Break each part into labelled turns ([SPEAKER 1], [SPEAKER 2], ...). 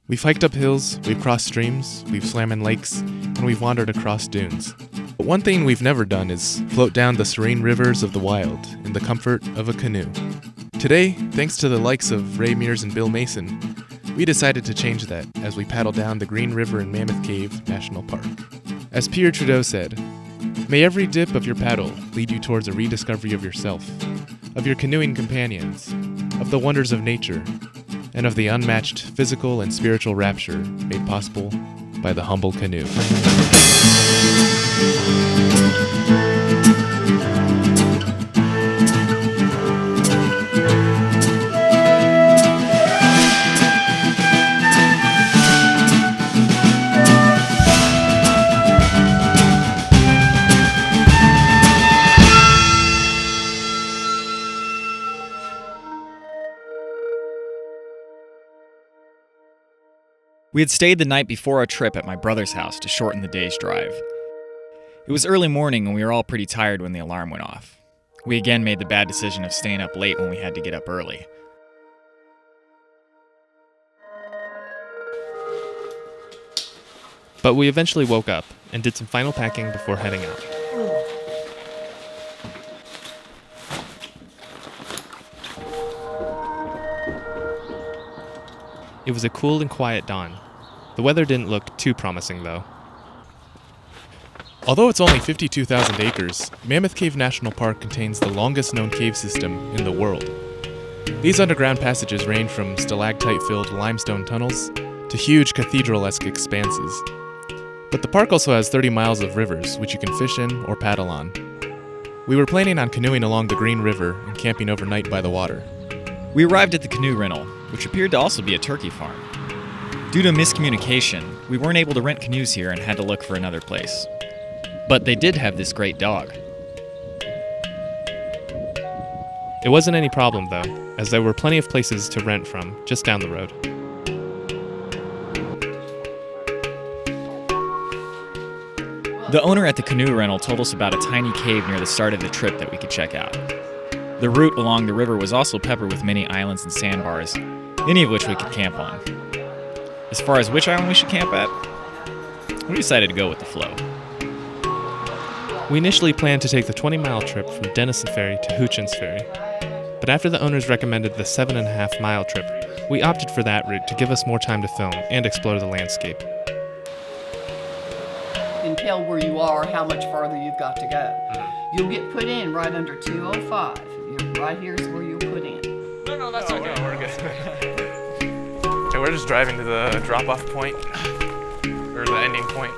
[SPEAKER 1] We've hiked up hills, we've crossed streams, we've swam in lakes, and we've wandered across dunes. But one thing we've never done is float down the serene rivers of the wild in the comfort of a canoe. Today, thanks to the likes of Ray Mears and Bill Mason, we decided to change that as we paddle down the Green River in Mammoth Cave National Park. As Pierre Trudeau said, "May every dip of your paddle lead you towards a rediscovery of yourself, of your canoeing companions, of the wonders of nature, and of the unmatched physical and spiritual rapture made possible by the humble canoe."
[SPEAKER 2] We had stayed the night before our trip at my brother's house to shorten the day's drive. It was early morning and we were all pretty tired when the alarm went off. We again made the bad decision of staying up late when we had to get up early.
[SPEAKER 1] But we eventually woke up and did some final packing before heading out. It was a cool and quiet dawn. The weather didn't look too promising, though. Although it's only 52,000 acres, Mammoth Cave National Park contains the longest known cave system in the world. These underground passages range from stalactite-filled limestone tunnels to huge cathedral-esque expanses. But the park also has 30 miles of rivers, which you can fish in or paddle on. We were planning on canoeing along the Green River and camping overnight by the water.
[SPEAKER 2] We arrived at the canoe rental, which appeared to also be a turkey farm. Due to miscommunication, we weren't able to rent canoes here and had to look for another place. But they did have this great dog.
[SPEAKER 1] It wasn't any problem, though, as there were plenty of places to rent from just down the road.
[SPEAKER 2] The owner at the canoe rental told us about a tiny cave near the start of the trip that we could check out. The route along the river was also peppered with many islands and sandbars, any of which we could camp on. As far as which island we should camp at, we decided to go with the flow.
[SPEAKER 1] We initially planned to take the 20-mile trip from Denison Ferry to Hoochins Ferry, but after the owners recommended the 7.5-mile trip, we opted for that route to give us more time to film and explore the landscape.
[SPEAKER 3] And tell where you are, how much farther you've got to go. You'll get put in right under 205. Right here's where you'll put in.
[SPEAKER 1] No, that's okay. We're good. Okay, we're just driving to the drop-off point, or the ending point.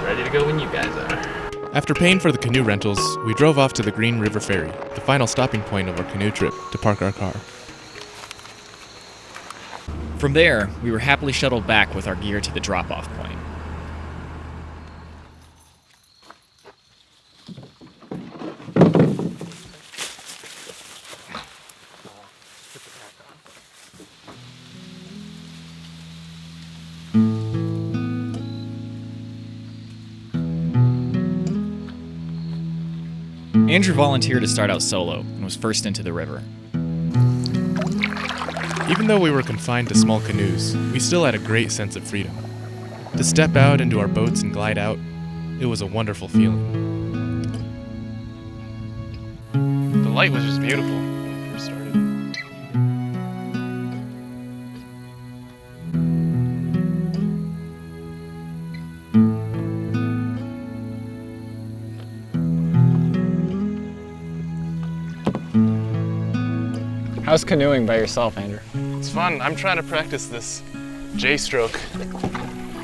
[SPEAKER 1] Ready to go when you guys are. After paying for the canoe rentals, we drove off to the Green River Ferry, the final stopping point of our canoe trip, to park our car.
[SPEAKER 2] From there, we were happily shuttled back with our gear to the drop-off point. Andrew volunteered to start out solo and was first into the river.
[SPEAKER 1] Even though we were confined to small canoes, we still had a great sense of freedom. To step out into our boats and glide out, it was a wonderful feeling. The light was just beautiful when we first started.
[SPEAKER 4] How's canoeing by yourself, Andrew?
[SPEAKER 1] It's fun. I'm trying to practice this J-stroke,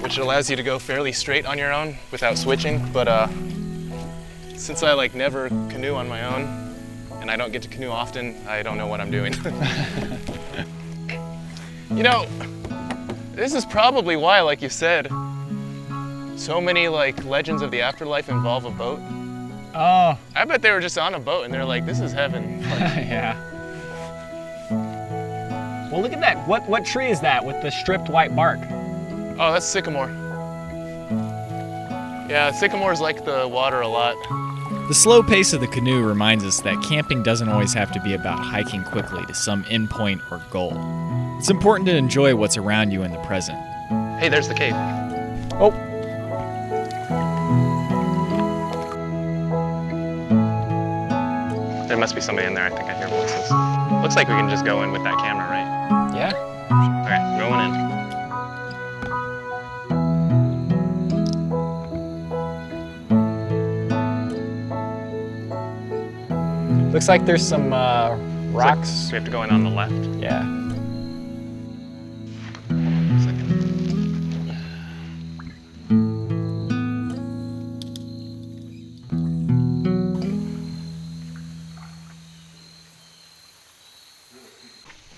[SPEAKER 1] which allows you to go fairly straight on your own without switching, but since I never canoe on my own, and I don't get to canoe often, I don't know what I'm doing. You know, this is probably why, like you said, so many legends of the afterlife involve a boat.
[SPEAKER 4] Oh.
[SPEAKER 1] I bet they were just on a boat and they're like, this is heaven.
[SPEAKER 4] Yeah. Well, look at that. What tree is that with the stripped white bark?
[SPEAKER 1] Oh, that's sycamore. Yeah, sycamores like the water a lot.
[SPEAKER 2] The slow pace of the canoe reminds us that camping doesn't always have to be about hiking quickly to some endpoint or goal. It's important to enjoy what's around you in the present.
[SPEAKER 1] Hey, there's the cave.
[SPEAKER 4] Oh,
[SPEAKER 1] There must be somebody in there. I think I hear voices. Looks like we can just go in with that camera, right?
[SPEAKER 4] yeah.
[SPEAKER 1] Okay, going in.
[SPEAKER 4] Looks like there's some rocks.
[SPEAKER 1] We have to go in on the left.
[SPEAKER 4] Yeah.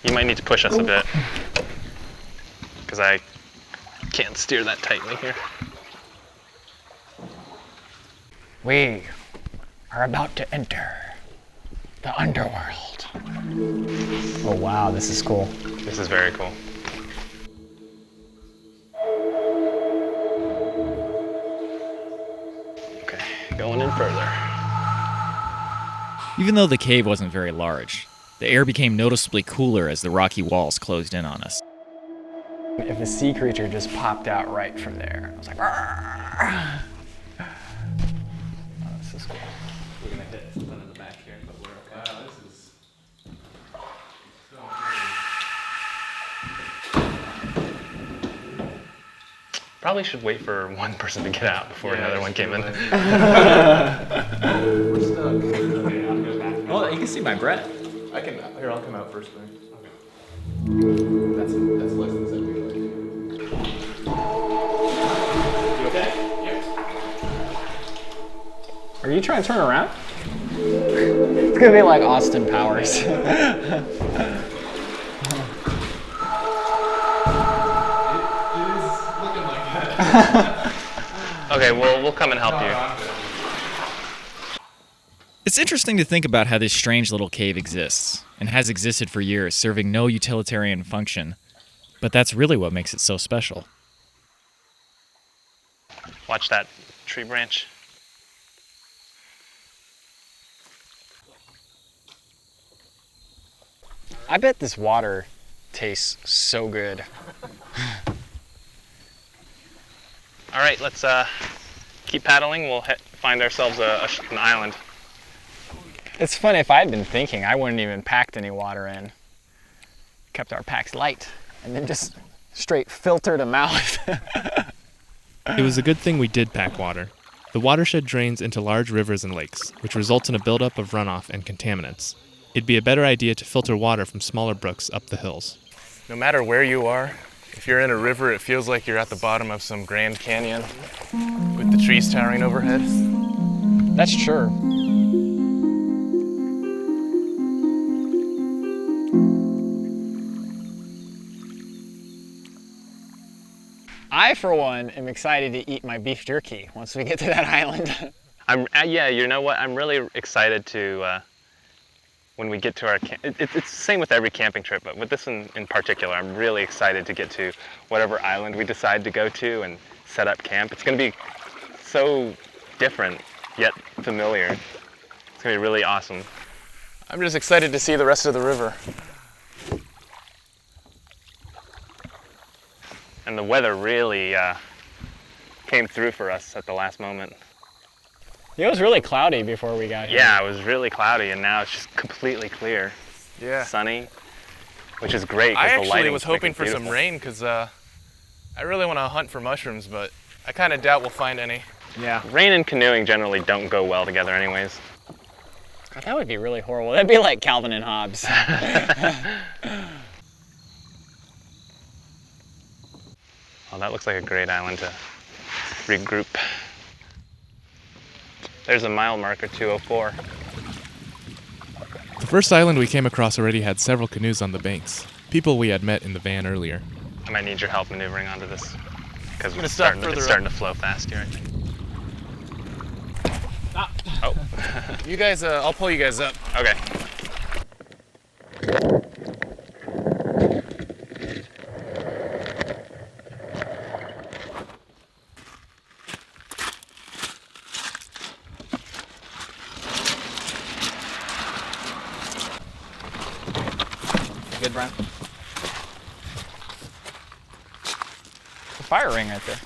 [SPEAKER 1] You might need to push us a bit, because I can't steer that tightly here.
[SPEAKER 4] We are about to enter the underworld. Oh wow, this is cool.
[SPEAKER 1] This is very cool. Okay, going in further.
[SPEAKER 2] Even though the cave wasn't very large, the air became noticeably cooler as the rocky walls closed in on us.
[SPEAKER 4] If a sea creature just popped out right from there, I was like, "Arr!" Oh, this is cool.
[SPEAKER 1] We're gonna hit something in the back here, but we're okay. Wow, this is so probably should wait for one person to get out before another one came in.
[SPEAKER 2] We're stuck. Oh, you can see my breath.
[SPEAKER 1] Here, I'll come out first, man. Okay. That's less than 75. You okay? Yeah.
[SPEAKER 4] Are you trying to turn around? It's gonna be like Austin Powers.
[SPEAKER 1] It is looking like that. Okay, we'll come and help you.
[SPEAKER 2] It's interesting to think about how this strange little cave exists, and has existed for years, serving no utilitarian function. But that's really what makes it so special.
[SPEAKER 1] Watch that tree branch.
[SPEAKER 4] I bet this water tastes so good.
[SPEAKER 1] All right, let's keep paddling. We'll find ourselves an island.
[SPEAKER 4] It's funny, if I had been thinking, I wouldn't even packed any water in. Kept our packs light, and then just straight filtered them out.
[SPEAKER 1] It was a good thing we did pack water. The watershed drains into large rivers and lakes, which results in a buildup of runoff and contaminants. It'd be a better idea to filter water from smaller brooks up the hills. No matter where you are, if you're in a river, it feels like you're at the bottom of some Grand Canyon with the trees towering overhead.
[SPEAKER 4] That's true. I, for one, am excited to eat my beef jerky once we get to that island.
[SPEAKER 1] Yeah, you know what? I'm really excited to, when we get to our camp. It's the same with every camping trip, but with this one in particular, I'm really excited to get to whatever island we decide to go to and set up camp. It's going to be so different, yet familiar. It's going to be really awesome.
[SPEAKER 5] I'm just excited to see the rest of the river.
[SPEAKER 1] And the weather really came through for us at the last moment.
[SPEAKER 4] It was really cloudy before we got here.
[SPEAKER 1] Yeah, it was really cloudy, and now it's just completely clear.
[SPEAKER 5] Yeah.
[SPEAKER 1] Sunny, which is great.
[SPEAKER 5] I
[SPEAKER 1] 'cause the
[SPEAKER 5] actually
[SPEAKER 1] lighting's
[SPEAKER 5] was hoping
[SPEAKER 1] making
[SPEAKER 5] for some
[SPEAKER 1] beautiful.
[SPEAKER 5] rain because I really want to hunt for mushrooms, but I kind of doubt we'll find any.
[SPEAKER 4] Yeah.
[SPEAKER 1] Rain and canoeing generally don't go well together anyways.
[SPEAKER 4] God, that would be really horrible. That'd be like Calvin and Hobbes.
[SPEAKER 1] Well, that looks like a great island to regroup. There's a mile marker, 204. The first island we came across already had several canoes on the banks. People we had met in the van earlier. I might need your help maneuvering onto this, because it's starting to flow fast here, I think. Oh.
[SPEAKER 5] You guys, I'll pull you guys up.
[SPEAKER 1] Okay.
[SPEAKER 4] Brent. A fire ring right there.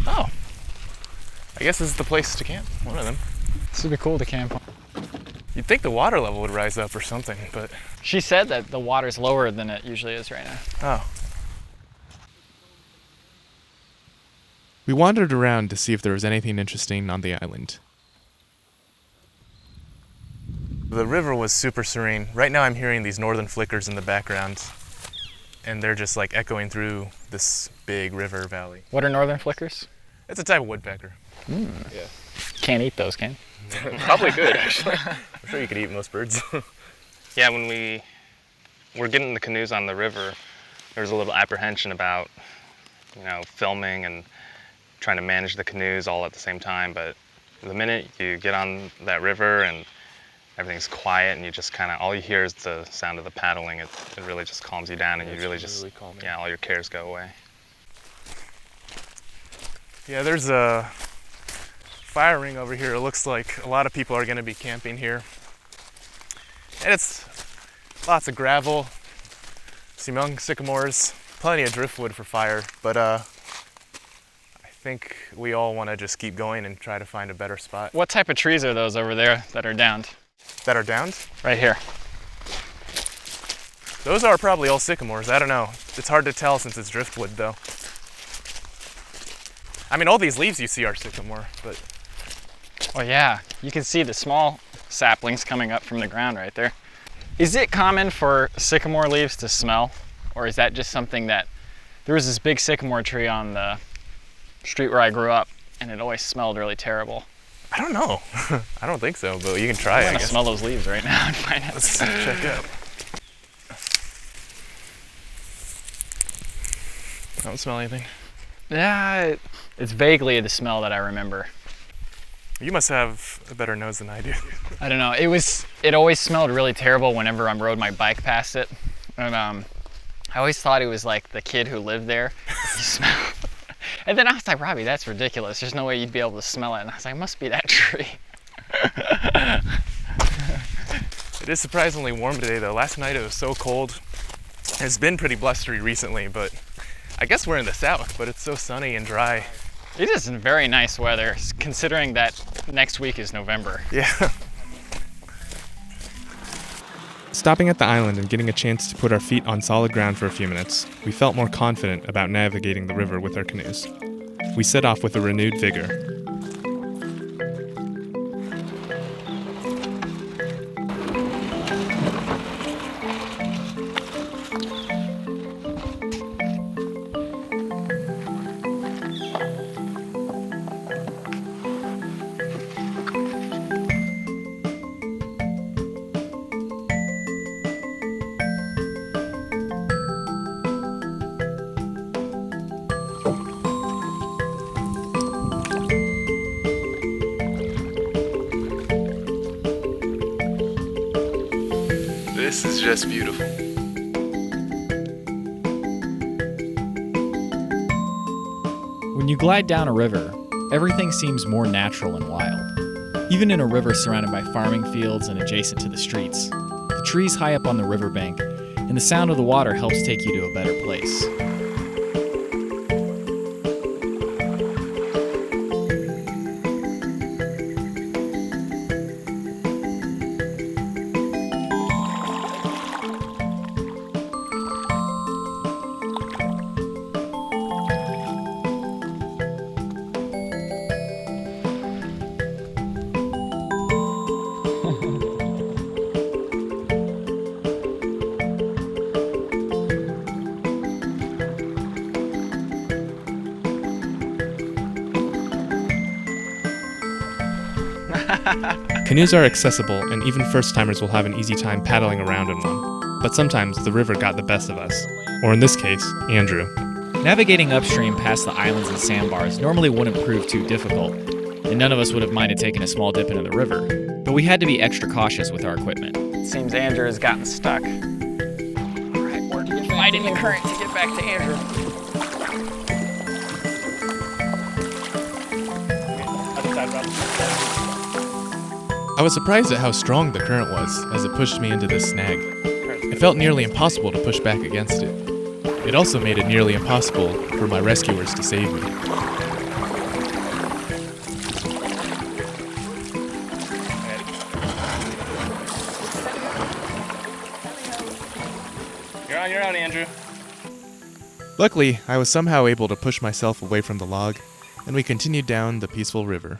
[SPEAKER 5] Oh. I guess this is the place to camp. One of them.
[SPEAKER 4] This would be cool to camp on.
[SPEAKER 5] You'd think the water level would rise up or something, but...
[SPEAKER 4] She said that the water's lower than it usually is right now.
[SPEAKER 5] Oh.
[SPEAKER 1] We wandered around to see if there was anything interesting on the island.
[SPEAKER 5] The river was super serene. Right now I'm hearing these northern flickers in the background, and they're just like echoing through this big river valley.
[SPEAKER 4] What are northern flickers?
[SPEAKER 5] It's a type of woodpecker.
[SPEAKER 4] Yeah. Can't eat those, can you?
[SPEAKER 5] Probably good, actually. I'm sure you could eat most birds.
[SPEAKER 6] Yeah, when we were getting the canoes on the river, there was a little apprehension about, filming and trying to manage the canoes all at the same time. But the minute you get on that river and everything's quiet and you just kind of, all you hear is the sound of the paddling, it really just calms you down, and you really just, all your cares go away.
[SPEAKER 5] Yeah, there's a fire ring over here. It looks like a lot of people are going to be camping here. And it's lots of gravel, some young sycamores, plenty of driftwood for fire. But I think we all want to just keep going and try to find a better spot.
[SPEAKER 4] What type of trees are those over there that are downed?
[SPEAKER 5] That are downed?
[SPEAKER 4] Right here.
[SPEAKER 5] Those are probably all sycamores. I don't know. It's hard to tell since it's driftwood, though. I mean, all these leaves you see are sycamore, but...
[SPEAKER 4] Oh yeah, you can see the small saplings coming up from the ground right there. Is it common for sycamore leaves to smell? Or is that just something that... There was this big sycamore tree on the street where I grew up, and it always smelled really terrible.
[SPEAKER 5] I don't know. I don't think so, but you can try it,
[SPEAKER 4] I'm
[SPEAKER 5] I
[SPEAKER 4] gonna
[SPEAKER 5] guess.
[SPEAKER 4] smell those leaves right now and find out.
[SPEAKER 5] Let's check it out. I don't smell anything.
[SPEAKER 4] Yeah, it's vaguely the smell that I remember.
[SPEAKER 5] You must have a better nose than I do.
[SPEAKER 4] I don't know. It always smelled really terrible whenever I rode my bike past it, and I always thought it was like the kid who lived there. You smell. And then I was like, Robbie, that's ridiculous. There's no way you'd be able to smell it. And I was like, it must be that tree.
[SPEAKER 5] It is surprisingly warm today, though. Last night it was so cold. It's been pretty blustery recently, but I guess we're in the south, but it's so sunny and dry.
[SPEAKER 4] It is very nice weather, considering that next week is November.
[SPEAKER 5] Yeah.
[SPEAKER 1] Stopping at the island and getting a chance to put our feet on solid ground for a few minutes, we felt more confident about navigating the river with our canoes. We set off with a renewed vigor.
[SPEAKER 5] This is just beautiful.
[SPEAKER 2] When you glide down a river, everything seems more natural and wild. Even in a river surrounded by farming fields and adjacent to the streets, the trees high up on the riverbank and the sound of the water helps take you to a better place.
[SPEAKER 1] Canoes are accessible, and even first-timers will have an easy time paddling around in one. But sometimes the river got the best of us. Or in this case, Andrew.
[SPEAKER 2] Navigating upstream past the islands and sandbars normally wouldn't prove too difficult, and none of us would have minded taking a small dip into the river. But we had to be extra cautious with our equipment.
[SPEAKER 4] It seems Andrew has gotten stuck. All right, we're fighting the current to get back to Andrew.
[SPEAKER 1] I was surprised at how strong the current was as it pushed me into this snag. It felt nearly impossible to push back against it. It also made it nearly impossible for my rescuers to save me.
[SPEAKER 5] You're on, Andrew.
[SPEAKER 1] Luckily, I was somehow able to push myself away from the log, and we continued down the peaceful river.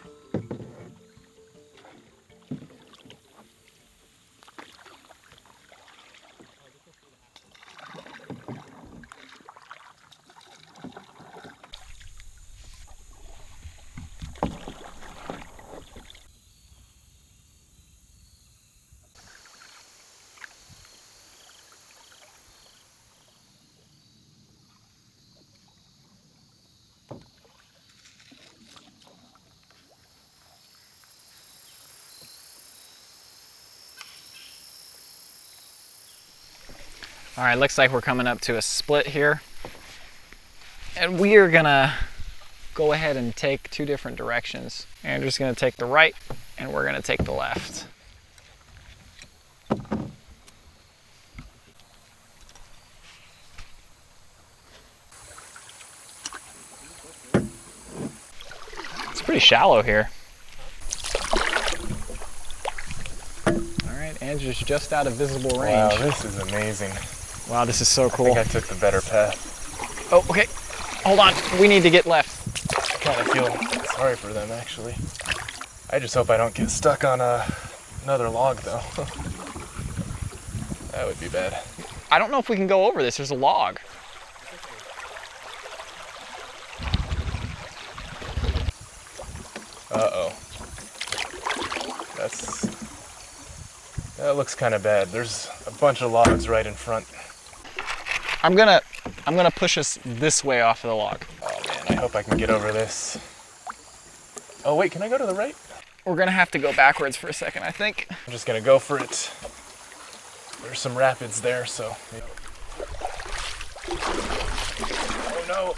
[SPEAKER 4] All right, looks like we're coming up to a split here. And we are gonna go ahead and take two different directions. Andrew's gonna take the right, and we're gonna take the left. It's pretty shallow here. All right, Andrew's just out of visible range.
[SPEAKER 5] Wow, this is amazing.
[SPEAKER 4] Wow, this is so
[SPEAKER 5] I
[SPEAKER 4] cool.
[SPEAKER 5] think I took the better path.
[SPEAKER 4] Oh, okay. Hold on. We need to get left.
[SPEAKER 5] I kind of feel sorry for them, actually. I just hope I don't get stuck on another log, though. That would be bad.
[SPEAKER 4] I don't know if we can go over this. There's a log.
[SPEAKER 5] Uh-oh. That looks kind of bad. There's a bunch of logs right in front.
[SPEAKER 4] I'm gonna push us this way off of the log.
[SPEAKER 5] Oh man, I hope I can get over this. Oh wait, can I go to the right?
[SPEAKER 4] We're gonna have to go backwards for a second, I think.
[SPEAKER 5] I'm just gonna go for it. There's some rapids there, so. Oh no.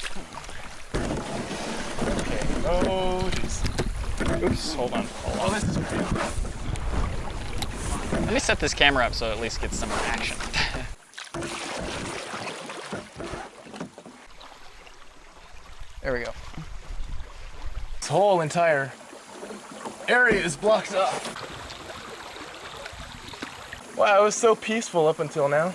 [SPEAKER 5] Okay. Oh jeez.
[SPEAKER 4] Oops. Hold on.
[SPEAKER 5] Oh, this is great.
[SPEAKER 4] Let me set this camera up so it at least gets some action. There we go.
[SPEAKER 5] This whole entire area is blocked off. Wow, it was so peaceful up until now.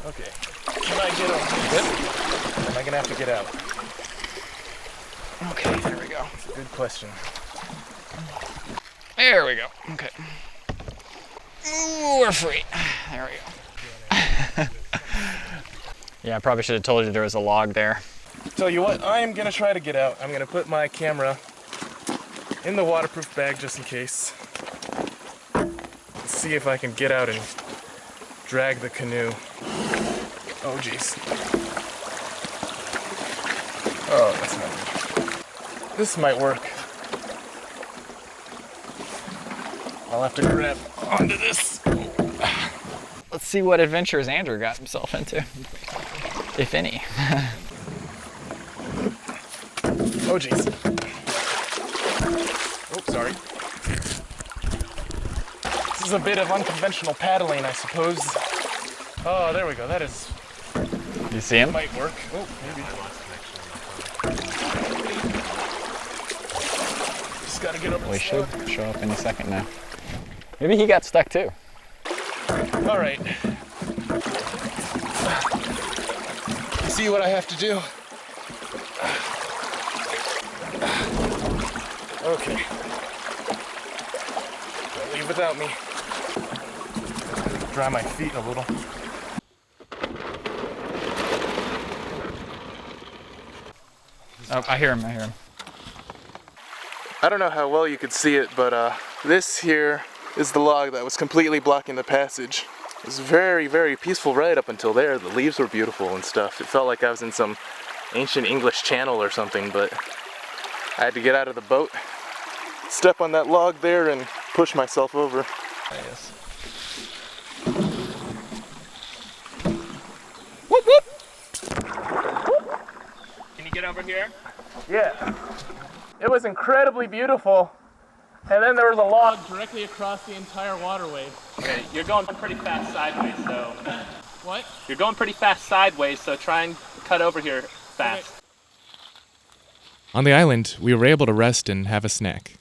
[SPEAKER 5] Okay. Can I get over this? Am I gonna have to get out?
[SPEAKER 4] Okay, there we go.
[SPEAKER 5] That's a good question.
[SPEAKER 4] There we go. Okay. Ooh, we're free. There we go. Yeah, I probably should have told you there was a log there.
[SPEAKER 5] Tell you what, I am gonna try to get out. I'm gonna put my camera in the waterproof bag just in case. Let's see if I can get out and drag the canoe. Oh geez. Oh, that's not good. This might work. I'll have to grab onto this.
[SPEAKER 4] Let's see what adventures Andrew got himself into, if any.
[SPEAKER 5] Oh geez. Oh, sorry. This is a bit of unconventional paddling, I suppose. Oh, there we go. That is.
[SPEAKER 4] You see him?
[SPEAKER 5] Might work. Oh, maybe. Just gotta get over
[SPEAKER 4] We
[SPEAKER 5] this
[SPEAKER 4] should
[SPEAKER 5] log.
[SPEAKER 4] show up any second now. Maybe he got stuck too.
[SPEAKER 5] All right. See what I have to do. Okay. Don't leave without me. Dry my feet a little.
[SPEAKER 4] Oh, I hear him.
[SPEAKER 5] I don't know how well you could see it, but this here is the log that was completely blocking the passage. It was very, very peaceful right up until there. The leaves were beautiful and stuff. It felt like I was in some ancient English channel or something, but I had to get out of the boat, step on that log there, and push myself over.
[SPEAKER 4] Yes. Whoop whoop!
[SPEAKER 5] Can you get over here? Yeah. It was incredibly beautiful And then there was a log directly across the entire waterway.
[SPEAKER 7] Okay, you're going pretty fast sideways, so.
[SPEAKER 5] What?
[SPEAKER 7] You're going pretty fast sideways, so try and cut over here fast.
[SPEAKER 5] Okay.
[SPEAKER 1] On the island, we were able to rest and have a snack.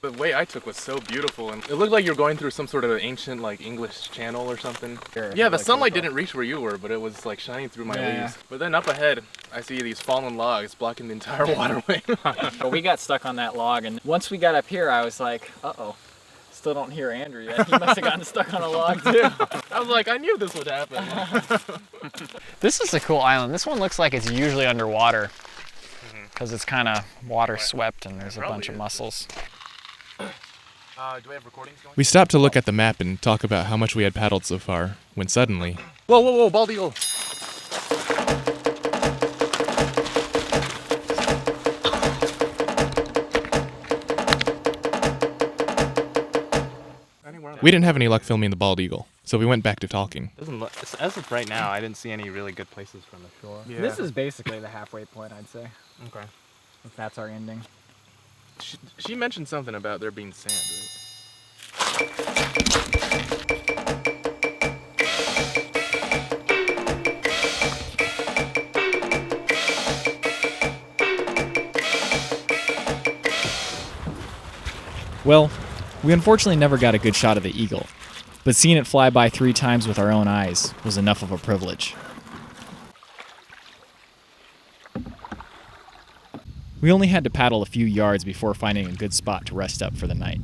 [SPEAKER 5] The way I took was so beautiful, and it looked like you were going through some sort of ancient, like, English channel or something. Yeah, the sunlight didn't reach where you were, but it was, like, shining through my leaves. But then up ahead, I see these fallen logs blocking the entire waterway.
[SPEAKER 2] But we got stuck on that log, and once we got up here, I was like, uh-oh. Still don't hear Andrew yet. He must have gotten stuck on a log, too.
[SPEAKER 5] I was like, I knew this would happen.
[SPEAKER 4] This is a cool island. This one looks like it's usually underwater because it's kind of water swept and there's a bunch of mussels.
[SPEAKER 5] Do we have recordings going?
[SPEAKER 1] We stopped to look at the map and talk about how much we had paddled so far, when suddenly...
[SPEAKER 5] Whoa, whoa, whoa, bald eagle.
[SPEAKER 1] We didn't have any luck filming the bald eagle, so we went back to talking.
[SPEAKER 6] Doesn't look, as of right now, I didn't see any really good places from the shore.
[SPEAKER 5] Yeah.
[SPEAKER 2] This is basically the halfway point, I'd say.
[SPEAKER 5] Okay.
[SPEAKER 2] If that's our ending.
[SPEAKER 5] She mentioned something about there being sand, right?
[SPEAKER 2] Well, we unfortunately never got a good shot of the eagle, but seeing it fly by 3 times with our own eyes was enough of a privilege. We only had to paddle a few yards before finding a good spot to rest up for the night.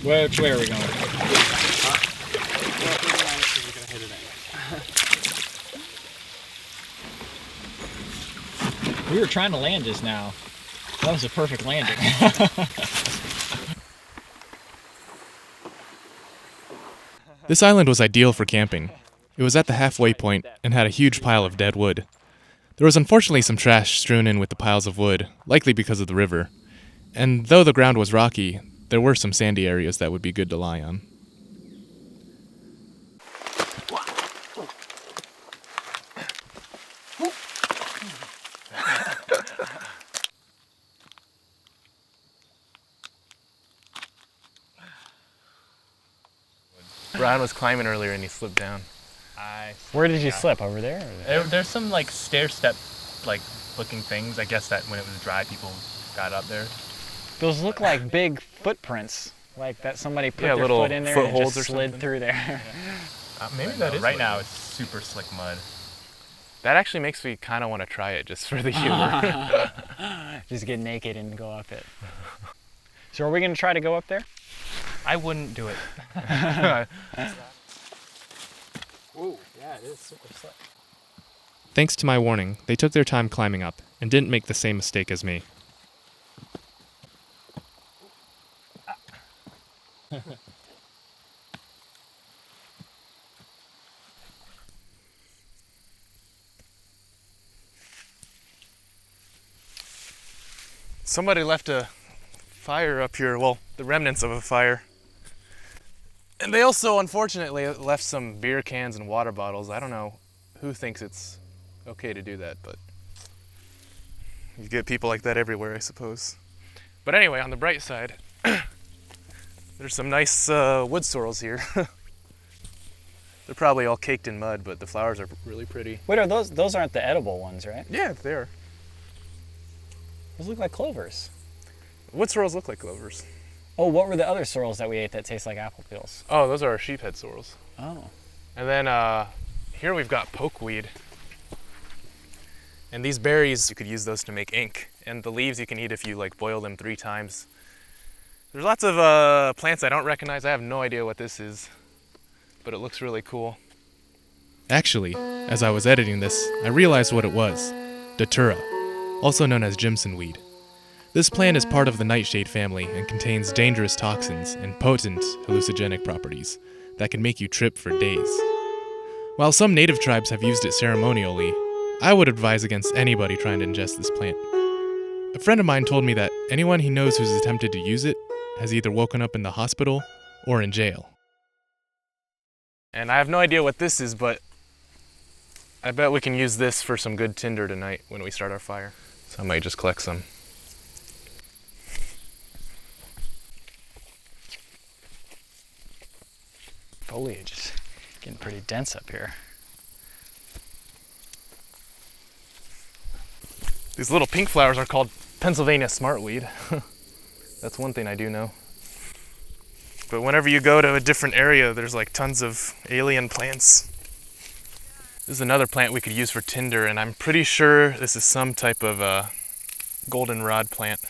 [SPEAKER 2] Which way are we going? We were trying to land just now. That was a perfect landing.
[SPEAKER 1] This island was ideal for camping. It was at the halfway point and had a huge pile of dead wood. There was unfortunately some trash strewn in with the piles of wood, likely because of the river. And though the ground was rocky, there were some sandy areas that would be good to lie on.
[SPEAKER 5] Brian was climbing earlier and he slipped down.
[SPEAKER 4] Where did you slip? Over there?
[SPEAKER 5] There's some like stair step like looking things. I guess that when it was dry people got up there.
[SPEAKER 4] Those look like big footprints, like that somebody put their
[SPEAKER 5] little
[SPEAKER 4] foot in there and it
[SPEAKER 5] footholds
[SPEAKER 4] just
[SPEAKER 5] or
[SPEAKER 4] slid
[SPEAKER 5] something.
[SPEAKER 4] through there.
[SPEAKER 5] Maybe that is.
[SPEAKER 8] Right now it's super slick mud.
[SPEAKER 5] That actually makes me kind of want to try it just for the humor.
[SPEAKER 4] Just get naked and go up it. So are we going to try to go up there?
[SPEAKER 8] I wouldn't do it.
[SPEAKER 2] Ooh, yeah, it is super slick.
[SPEAKER 1] Thanks to my warning, they took their time climbing up and didn't make the same mistake as me.
[SPEAKER 5] Somebody left a fire up here, well, the remnants of a fire. And they also, unfortunately, left some beer cans and water bottles. I don't know who thinks it's okay to do that, but you get people like that everywhere, I suppose. But anyway, on the bright side, there's some nice wood sorrels here. They're probably all caked in mud, but the flowers are really pretty.
[SPEAKER 4] Wait, are those aren't the edible ones, right?
[SPEAKER 5] Yeah, they are.
[SPEAKER 4] Those look like clovers.
[SPEAKER 5] Wood sorrels look like clovers.
[SPEAKER 4] Oh, what were the other sorrels that we ate that taste like apple peels?
[SPEAKER 5] Oh, those are sheephead sorrels.
[SPEAKER 4] Oh.
[SPEAKER 5] And then here we've got pokeweed. And these berries, you could use those to make ink. And the leaves you can eat if you like boil them 3 times. There's lots of plants I don't recognize. I have no idea what this is, but it looks really cool.
[SPEAKER 1] Actually, as I was editing this, I realized what it was. Datura, also known as Jimson weed. This plant is part of the nightshade family and contains dangerous toxins and potent hallucinogenic properties that can make you trip for days. While some native tribes have used it ceremonially, I would advise against anybody trying to ingest this plant. A friend of mine told me that anyone he knows who's attempted to use it has either woken up in the hospital or in jail.
[SPEAKER 5] And I have no idea what this is, but I bet we can use this for some good tinder tonight when we start our fire. So I might just collect some.
[SPEAKER 4] Foliage is getting pretty dense up here.
[SPEAKER 5] These little pink flowers are called Pennsylvania smartweed. That's one thing I do know. But whenever you go to a different area, there's like tons of alien plants. This is another plant we could use for tinder, and I'm pretty sure this is some type of goldenrod plant.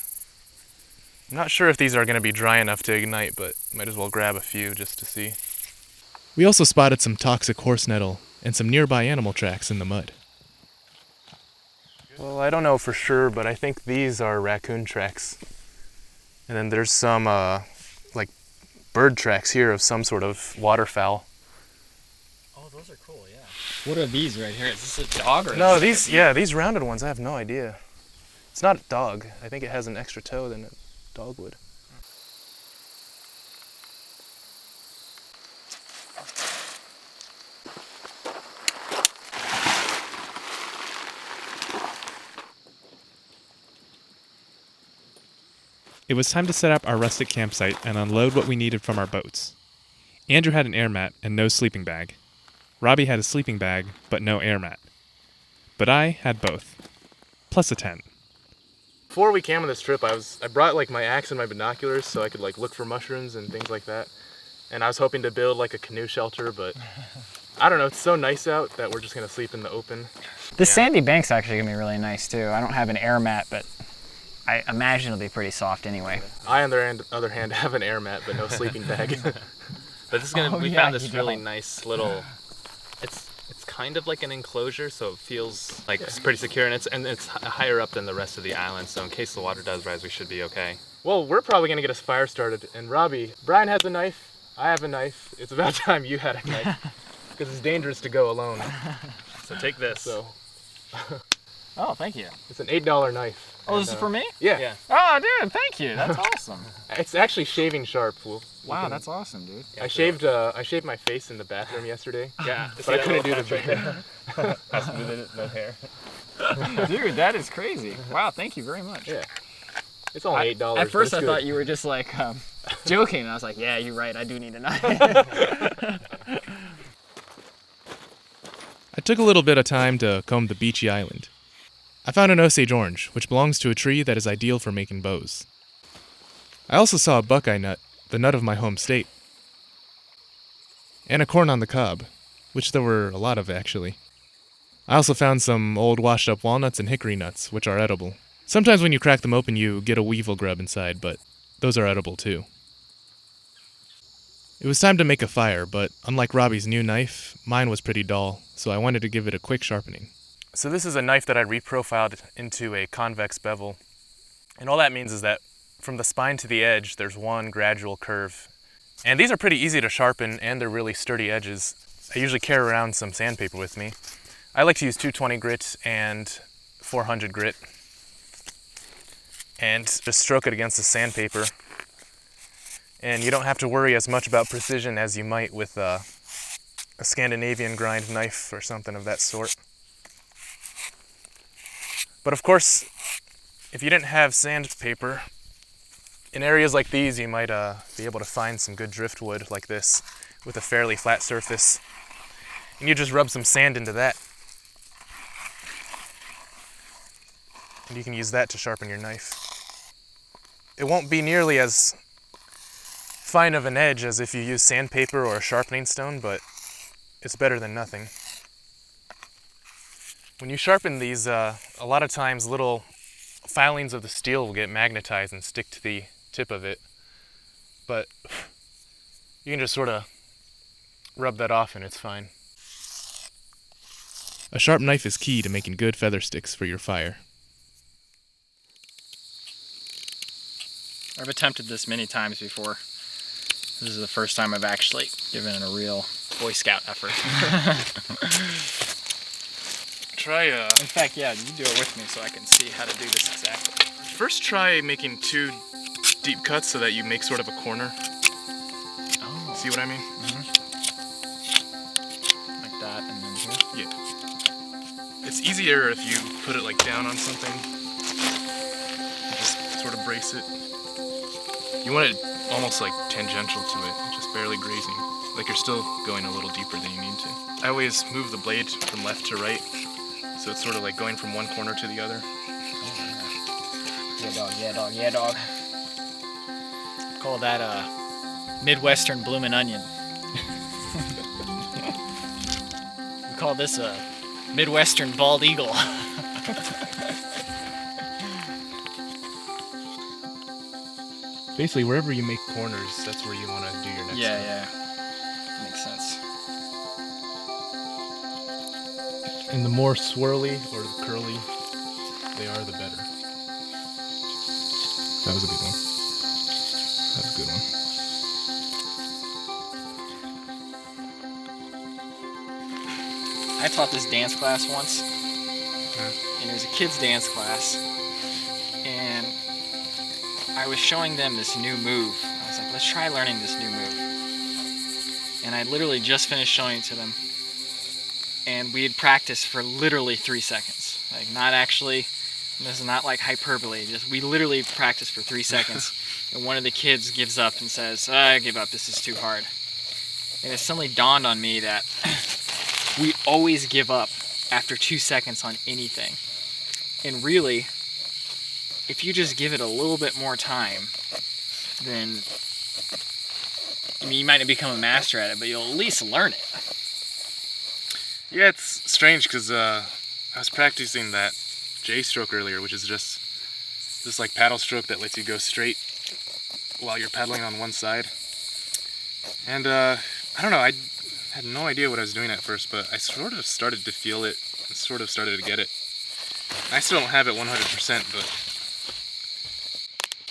[SPEAKER 5] I'm not sure if these are going to be dry enough to ignite, but might as well grab a few just to see.
[SPEAKER 1] We also spotted some toxic horse nettle and some nearby animal tracks in the mud.
[SPEAKER 5] Well, I don't know for sure, but I think these are raccoon tracks. And then there's some like bird tracks here of some sort of waterfowl.
[SPEAKER 4] Oh, those are cool, yeah. What are these right here? Is this a dog or?
[SPEAKER 5] No, these rounded ones, I have no idea. It's not a dog. I think it has an extra toe than a dog would.
[SPEAKER 1] It was time to set up our rustic campsite and unload what we needed from our boats. Andrew had an air mat and no sleeping bag. Robbie had a sleeping bag, but no air mat. But I had both, plus a tent.
[SPEAKER 5] Before we came on this trip, I brought like my axe and my binoculars so I could like look for mushrooms and things like that. And I was hoping to build like a canoe shelter, but I don't know, it's so nice out that we're just gonna sleep in the open.
[SPEAKER 4] This sandy bank's actually gonna be really nice too. I don't have an air mat, but I imagine it'll be pretty soft anyway.
[SPEAKER 5] I, on the other hand, have an air mat, but no sleeping bag.
[SPEAKER 6] But this is gonna. We found this really nice little. It's kind of like an enclosure, so it feels like it's pretty secure, and it's higher up than the rest of the island. So in case the water does rise, we should be okay.
[SPEAKER 5] Well, we're probably gonna get a fire started. And Robbie, Brian has a knife. I have a knife. It's about time you had a knife, because it's dangerous to go alone.
[SPEAKER 6] So take this.
[SPEAKER 5] So.
[SPEAKER 4] Oh, thank you.
[SPEAKER 5] It's an $8 knife.
[SPEAKER 4] Oh, this is for me?
[SPEAKER 5] Yeah.
[SPEAKER 4] Oh, dude, thank you. That's awesome.
[SPEAKER 5] It's actually shaving sharp.
[SPEAKER 4] Wow, that's awesome, dude.
[SPEAKER 5] I shaved my face in the bathroom yesterday.
[SPEAKER 6] Yeah.
[SPEAKER 5] But I couldn't do the trick.
[SPEAKER 6] No hair.
[SPEAKER 4] Dude, that is crazy. Wow, thank you very much.
[SPEAKER 5] Yeah. It's only $8.
[SPEAKER 4] At first I thought you were just like joking, and I was like, yeah, you're right, I do need a knife.
[SPEAKER 1] I took a little bit of time to comb the beachy island. I found an Osage orange, which belongs to a tree that is ideal for making bows. I also saw a buckeye nut, the nut of my home state. And a corn on the cob, which there were a lot of actually. I also found some old washed up walnuts and hickory nuts, which are edible. Sometimes when you crack them open you get a weevil grub inside, but those are edible too. It was time to make a fire, but unlike Robbie's new knife, mine was pretty dull, so I wanted to give it a quick sharpening.
[SPEAKER 5] So this is a knife that I reprofiled into a convex bevel. And all that means is that from the spine to the edge, there's one gradual curve. And these are pretty easy to sharpen, and they're really sturdy edges. I usually carry around some sandpaper with me. I like to use 220 grit and 400 grit. And just stroke it against the sandpaper. And you don't have to worry as much about precision as you might with a Scandinavian grind knife or something of that sort. But of course, if you didn't have sandpaper, in areas like these you might be able to find some good driftwood like this with a fairly flat surface. And you just rub some sand into that. And you can use that to sharpen your knife. It won't be nearly as fine of an edge as if you use sandpaper or a sharpening stone, but it's better than nothing. When you sharpen these, a lot of times little filings of the steel will get magnetized and stick to the tip of it. But you can just sort of rub that off and it's fine.
[SPEAKER 1] A sharp knife is key to making good feather sticks for your fire.
[SPEAKER 4] I've attempted this many times before. This is the first time I've actually given it a real Boy Scout effort.
[SPEAKER 5] In
[SPEAKER 4] fact, yeah, you do it with me so I can see how to do this exactly.
[SPEAKER 5] First try making 2 deep cuts so that you make sort of a corner.
[SPEAKER 4] Oh.
[SPEAKER 5] See what I mean?
[SPEAKER 4] Mm-hmm. Like that, and then here?
[SPEAKER 5] Yeah. It's easier if you put it like down on something. brace it. You want it almost like tangential to it, just barely grazing. Like you're still going a little deeper than you need to. I always move the blade from left to right, so it's sort of like going from one corner to the other.
[SPEAKER 2] Yeah, dog, yeah, dog, yeah, dog. Call that Midwestern bloomin' onion. We call this a Midwestern bald eagle.
[SPEAKER 5] Basically, wherever you make corners, that's where you want to do your next one.
[SPEAKER 2] Yeah. Makes sense.
[SPEAKER 5] And the more swirly or curly they are, the better. That was a good one. That was a good one.
[SPEAKER 2] I taught this dance class once, and it was a kids' dance class, and I was showing them this new move. I was like, let's try learning this new move. And I literally just finished showing it to them, and we had practiced for literally 3 seconds. Like, not actually, this is not like hyperbole, just we literally practiced for 3 seconds, and one of the kids gives up and says, I give up, this is too hard. And it suddenly dawned on me that we always give up after 2 seconds on anything. And really, if you just give it a little bit more time, then, I mean, you might not become a master at it, but you'll at least learn it.
[SPEAKER 5] Yeah, it's strange because I was practicing that J stroke earlier, which is just this like paddle stroke that lets you go straight while you're paddling on one side. And I don't know, I had no idea what I was doing at first, but I sort of started to feel it, and sort of started to get it. I still don't have it 100%, but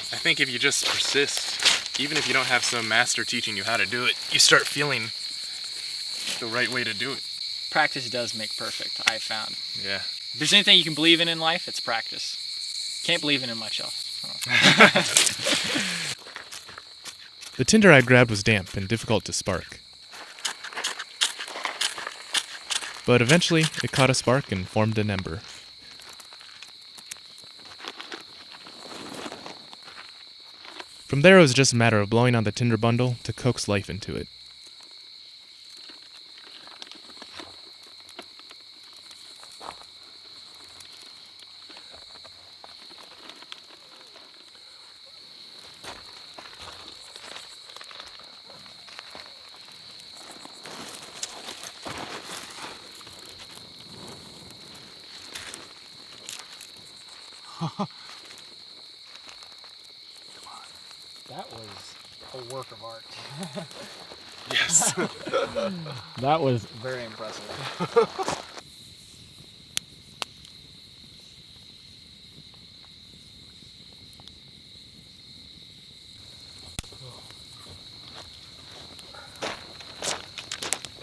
[SPEAKER 5] I think if you just persist, even if you don't have some master teaching you how to do it, you start feeling the right way to do it.
[SPEAKER 2] Practice does make perfect, I've found.
[SPEAKER 5] Yeah.
[SPEAKER 2] If there's anything you can believe in life, it's practice. Can't believe in much else.
[SPEAKER 1] The tinder I grabbed was damp and difficult to spark. But eventually, it caught a spark and formed an ember. From there, it was just a matter of blowing on the tinder bundle to coax life into it.
[SPEAKER 2] That was a work of art.
[SPEAKER 5] Yes.
[SPEAKER 2] That was very impressive.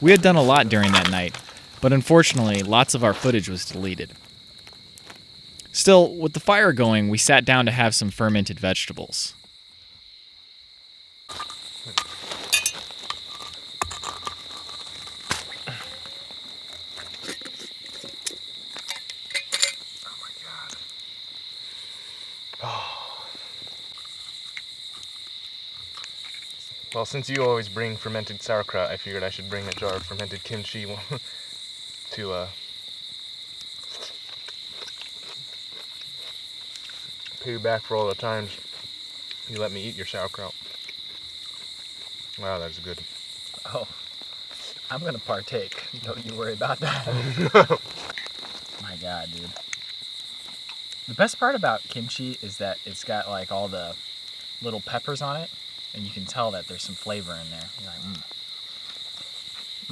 [SPEAKER 2] We had done a lot during that night, but unfortunately, lots of our footage was deleted. Still, with the fire going, we sat down to have some fermented vegetables.
[SPEAKER 5] Well, since you always bring fermented sauerkraut, I figured I should bring a jar of fermented kimchi to pay you back for all the times you let me eat your sauerkraut. Wow, that's good.
[SPEAKER 2] Oh, I'm gonna partake. Don't you worry about that. My God, dude. The best part about kimchi is that it's got like all the little peppers on it, and you can tell that there's some flavor in there. You're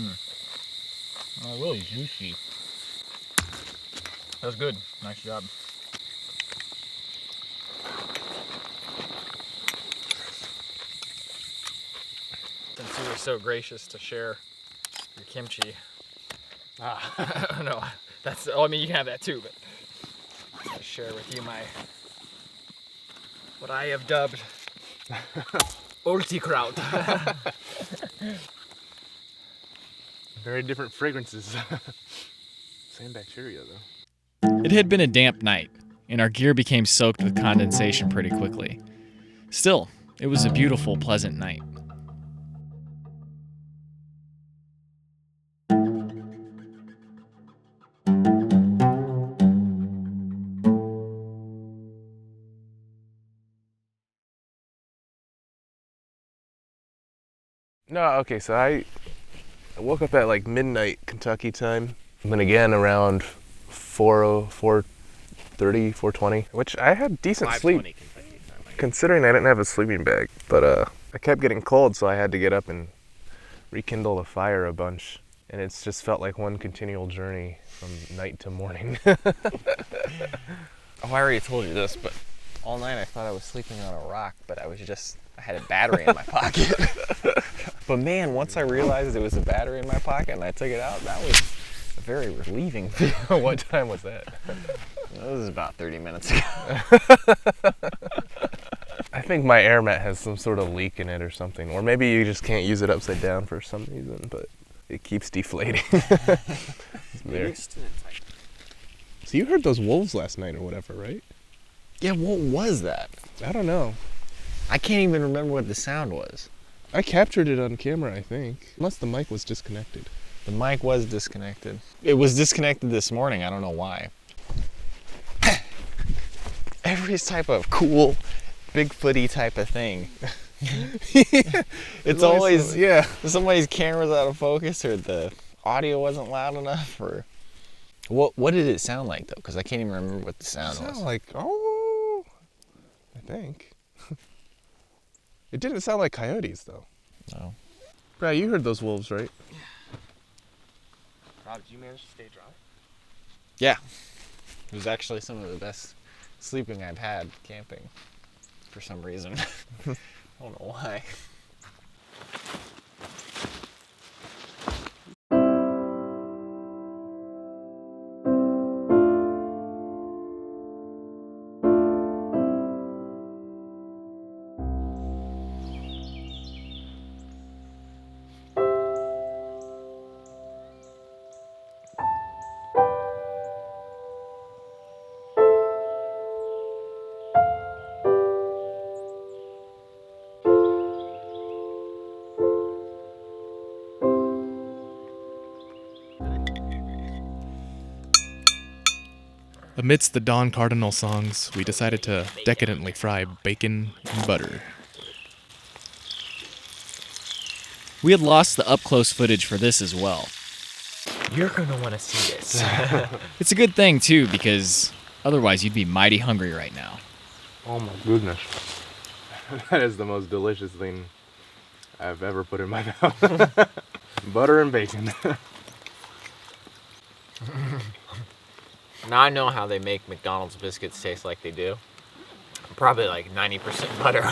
[SPEAKER 2] like, Oh, really juicy. That was good. Nice job. Since you were so gracious to share your kimchi. No, that's. Oh, I mean, you can have that too, but I'll share with you what I have dubbed Kraut.
[SPEAKER 5] Very different fragrances. Same bacteria, though.
[SPEAKER 2] It had been a damp night, and our gear became soaked with condensation pretty quickly. Still, it was a beautiful, pleasant night.
[SPEAKER 5] No, okay, so I woke up at like midnight Kentucky time, and then again around 4:30, 4:20, which I had decent sleep considering I didn't have a sleeping bag. But I kept getting cold, so I had to get up and rekindle the fire a bunch, and it's just felt like one continual journey from night to morning.
[SPEAKER 9] Oh, I already told you this, but all night I thought I was sleeping on a rock, but I had a battery in my pocket. But man, once I realized it was a battery in my pocket and I took it out, that was a very relieving feeling.
[SPEAKER 5] What time was that?
[SPEAKER 9] That was about 30 minutes ago.
[SPEAKER 5] I think my air mat has some sort of leak in it or something, or maybe you just can't use it upside down for some reason, but it keeps deflating. So you heard those wolves last night or whatever, right?
[SPEAKER 9] Yeah, what was that?
[SPEAKER 5] I don't know.
[SPEAKER 9] I can't even remember what the sound was.
[SPEAKER 5] I captured it on camera, I think. Unless the mic was disconnected.
[SPEAKER 9] The mic was disconnected. It was disconnected this morning. I don't know why. Every type of cool, Bigfooty type of thing. It's always somebody's camera's out of focus, or the audio wasn't loud enough, or what did it sound like though? Because I can't even remember what the sound was.
[SPEAKER 5] Like I think. It didn't sound like coyotes though.
[SPEAKER 9] No.
[SPEAKER 5] Brad, you heard those wolves, right?
[SPEAKER 8] Yeah. Rob, did you manage to stay dry?
[SPEAKER 9] Yeah. It was actually some of the best sleeping I've had camping for some reason. I don't know why.
[SPEAKER 1] Amidst the Dawn Cardinal songs, we decided to decadently fry bacon and butter.
[SPEAKER 2] We had lost the up-close footage for this as well.
[SPEAKER 8] You're gonna want to see this.
[SPEAKER 2] It's a good thing, too, because otherwise you'd be mighty hungry right now.
[SPEAKER 5] Oh my goodness. That is the most delicious thing I've ever put in my mouth. Butter and bacon.
[SPEAKER 9] Now I know how they make McDonald's biscuits taste like they do. Probably like 90% butter.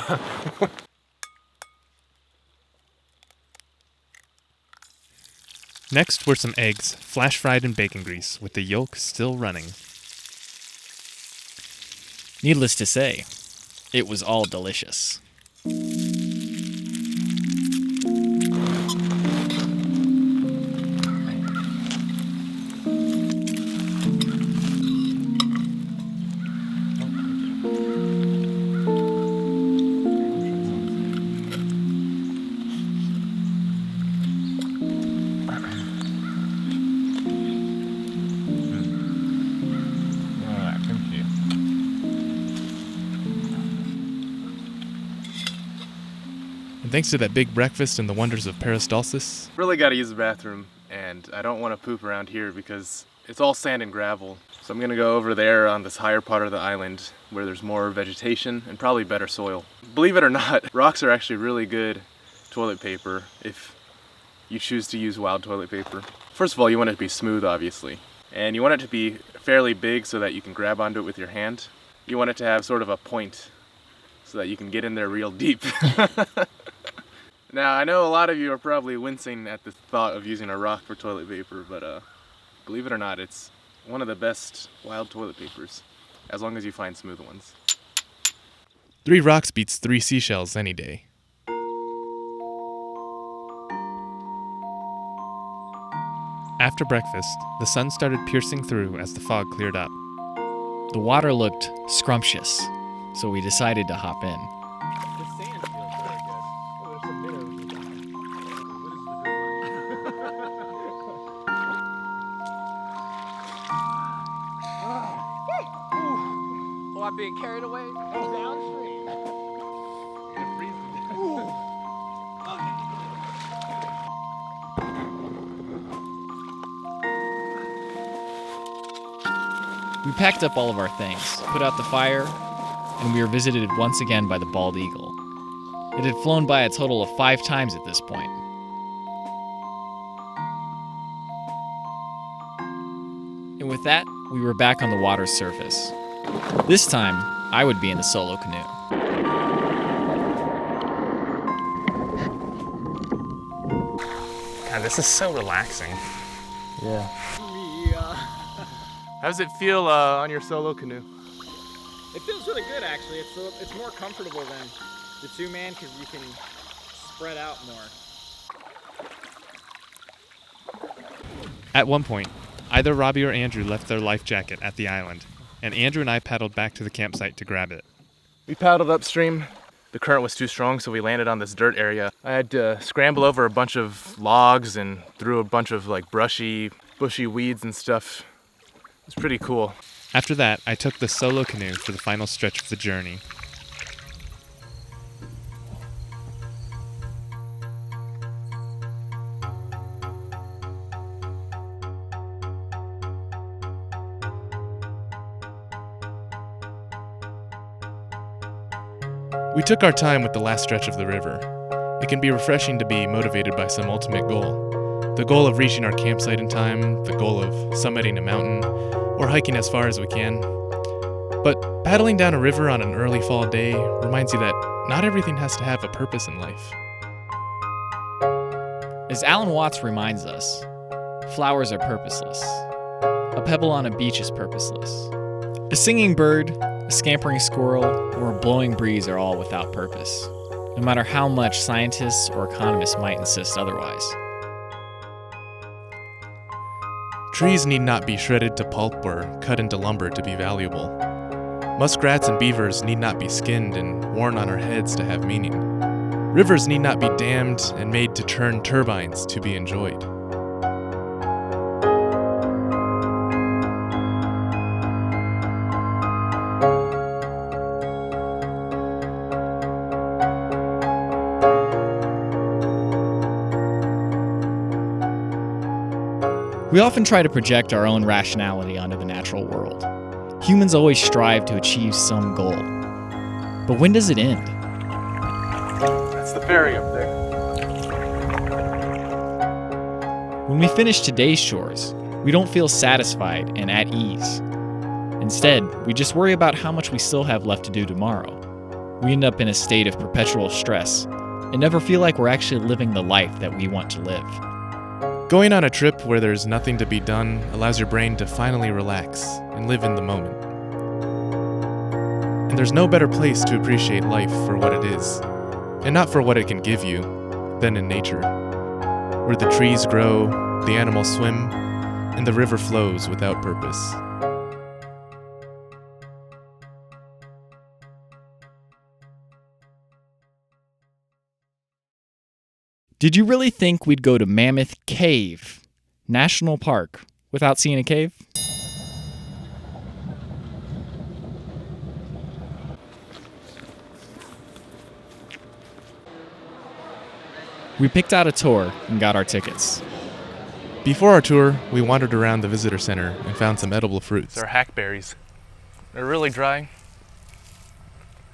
[SPEAKER 1] Next were some eggs, flash fried in bacon grease, with the yolk still running.
[SPEAKER 2] Needless to say, it was all delicious.
[SPEAKER 1] And thanks to that big breakfast and the wonders of peristalsis,
[SPEAKER 5] Really got to use the bathroom, and I don't want to poop around here because it's all sand and gravel. So I'm going to go over there on this higher part of the island where there's more vegetation and probably better soil. Believe it or not, rocks are actually really good toilet paper if you choose to use wild toilet paper. First of all, you want it to be smooth, obviously. And you want it to be fairly big so that you can grab onto it with your hand. You want it to have sort of a point so that you can get in there real deep. Now, I know a lot of you are probably wincing at the thought of using a rock for toilet paper, but believe it or not, it's one of the best wild toilet papers, as long as you find smooth ones.
[SPEAKER 1] 3 rocks beats 3 seashells any day. After breakfast, the sun started piercing through as the fog cleared up.
[SPEAKER 2] The water looked scrumptious, so we decided to hop in.
[SPEAKER 8] The sand feels very good. Oh, there's some minnows. Oh, I'm being carried away downstream.
[SPEAKER 2] We packed up all of our things, put out the fire, and we were visited once again by the bald eagle. It had flown by a total of 5 times at this point. And with that, we were back on the water's surface. This time, I would be in the solo canoe.
[SPEAKER 6] God, this is so relaxing.
[SPEAKER 9] Yeah.
[SPEAKER 5] How does it feel on your solo canoe?
[SPEAKER 4] It feels really good, actually. It's more comfortable than the two-man because you can spread out more.
[SPEAKER 1] At one point, either Robbie or Andrew left their life jacket at the island, and Andrew and I paddled back to the campsite to grab it.
[SPEAKER 5] We paddled upstream. The current was too strong, so we landed on this dirt area. I had to scramble over a bunch of logs and through a bunch of like bushy weeds and stuff. It's pretty cool.
[SPEAKER 1] After that, I took the solo canoe for the final stretch of the journey. We took our time with the last stretch of the river. It can be refreshing to be motivated by some ultimate goal. The goal of reaching our campsite in time, the goal of summiting a mountain, or hiking as far as we can. But paddling down a river on an early fall day reminds you that not everything has to have a purpose in life.
[SPEAKER 2] As Alan Watts reminds us, flowers are purposeless. A pebble on a beach is purposeless. A singing bird, a scampering squirrel, or a blowing breeze are all without purpose, no matter how much scientists or economists might insist otherwise.
[SPEAKER 1] Trees need not be shredded to pulp or cut into lumber to be valuable. Muskrats and beavers need not be skinned and worn on our heads to have meaning. Rivers need not be dammed and made to churn turbines to be enjoyed.
[SPEAKER 2] We often try to project our own rationality onto the natural world. Humans always strive to achieve some goal. But when does it end?
[SPEAKER 5] That's the ferry up there.
[SPEAKER 2] When we finish today's chores, we don't feel satisfied and at ease. Instead, we just worry about how much we still have left to do tomorrow. We end up in a state of perpetual stress and never feel like we're actually living the life that we want to live.
[SPEAKER 1] Going on a trip where there's nothing to be done allows your brain to finally relax and live in the moment. And there's no better place to appreciate life for what it is, and not for what it can give you, than in nature, where the trees grow, the animals swim, and the river flows without purpose.
[SPEAKER 2] Did you really think we'd go to Mammoth Cave National Park without seeing a cave? We picked out a tour and got our tickets.
[SPEAKER 1] Before our tour, we wandered around the visitor center and found some edible fruits.
[SPEAKER 5] They're hackberries. They're really dry,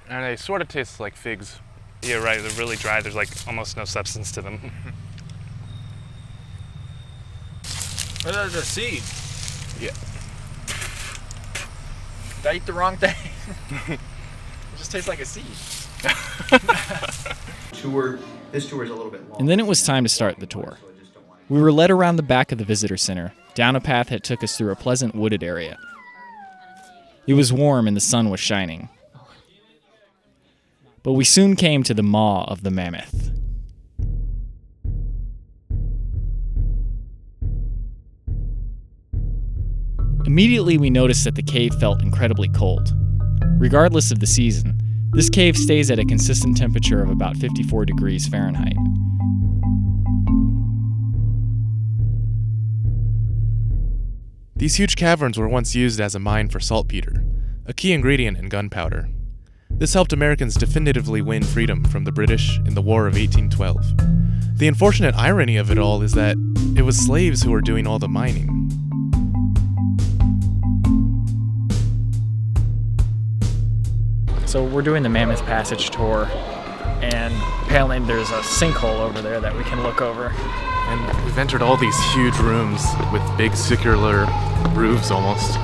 [SPEAKER 5] and they sort of taste like figs.
[SPEAKER 6] Yeah, right. They're really dry. There's like almost no substance to them.
[SPEAKER 8] That's a seed.
[SPEAKER 5] Yeah.
[SPEAKER 8] Did I eat the wrong thing? It just tastes like a seed.
[SPEAKER 10] This tour is a little bit long.
[SPEAKER 2] And then it was time to start the tour. We were led around the back of the visitor center, down a path that took us through a pleasant wooded area. It was warm and the sun was shining. But we soon came to the maw of the mammoth. Immediately, we noticed that the cave felt incredibly cold. Regardless of the season, this cave stays at a consistent temperature of about 54 degrees Fahrenheit.
[SPEAKER 1] These huge caverns were once used as a mine for saltpeter, a key ingredient in gunpowder. This helped Americans definitively win freedom from the British in the War of 1812. The unfortunate irony of it all is that it was slaves who were doing all the mining.
[SPEAKER 2] So we're doing the Mammoth Passage tour, and apparently there's a sinkhole over there that we can look over.
[SPEAKER 1] And we've entered all these huge rooms with big circular roofs almost.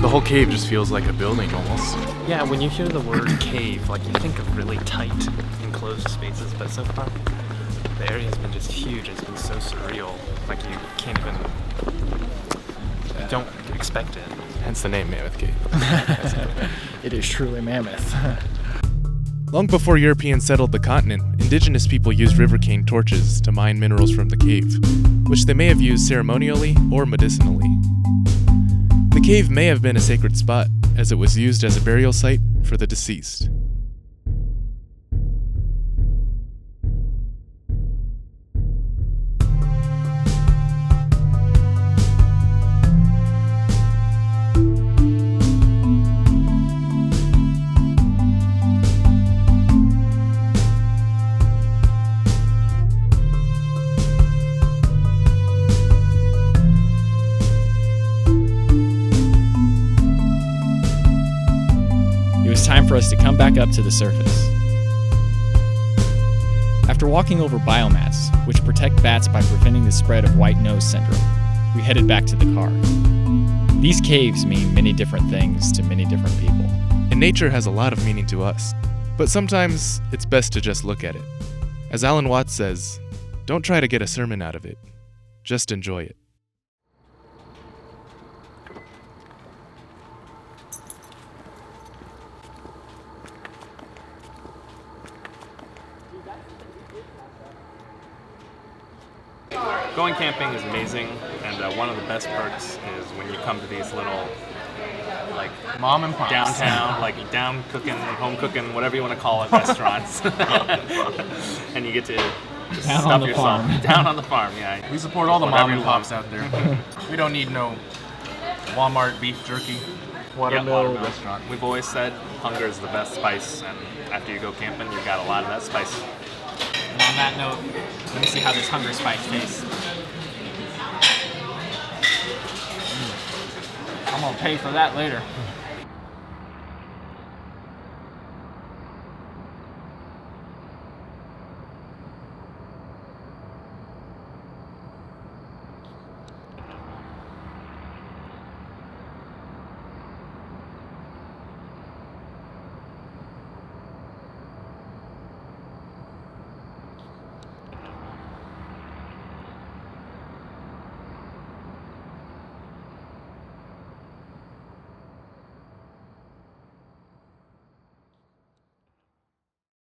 [SPEAKER 1] The whole cave just feels like a building almost.
[SPEAKER 8] Yeah, when you hear the word cave, like you think of really tight, enclosed spaces, but so far the area has been just huge. It's been so surreal. Like you can't even, you don't expect it.
[SPEAKER 1] Hence the name Mammoth Cave.
[SPEAKER 2] It is truly mammoth.
[SPEAKER 1] Long before Europeans settled the continent, indigenous people used river cane torches to mine minerals from the cave, which they may have used ceremonially or medicinally. The cave may have been a sacred spot, as it was used as a burial site for the deceased.
[SPEAKER 2] Time for us to come back up to the surface. After walking over biomats, which protect bats by preventing the spread of white nose syndrome, we headed back to the car. These caves mean many different things to many different people.
[SPEAKER 1] And nature has a lot of meaning to us, but sometimes it's best to just look at it. As Alan Watts says, don't try to get a sermon out of it, just enjoy it.
[SPEAKER 8] Going camping is amazing, and one of the best perks is when you come to these little, like,
[SPEAKER 7] Mom and pops.
[SPEAKER 8] downtown, like down cooking, home cooking, whatever you want to call it, restaurants, and you get to just
[SPEAKER 2] Down
[SPEAKER 8] stuff
[SPEAKER 2] on the
[SPEAKER 8] yourself
[SPEAKER 2] farm.
[SPEAKER 8] down on the farm. Yeah,
[SPEAKER 7] We support all the
[SPEAKER 8] Whatever
[SPEAKER 7] mom and
[SPEAKER 8] you want.
[SPEAKER 7] pops out there. We don't need no Walmart beef jerky.
[SPEAKER 8] Watermill restaurant. We've always said hunger is the best spice, and after you go camping, you got a lot of that spice.
[SPEAKER 7] And on that note, let me see how this hunger spice tastes. I'm gonna pay for that later.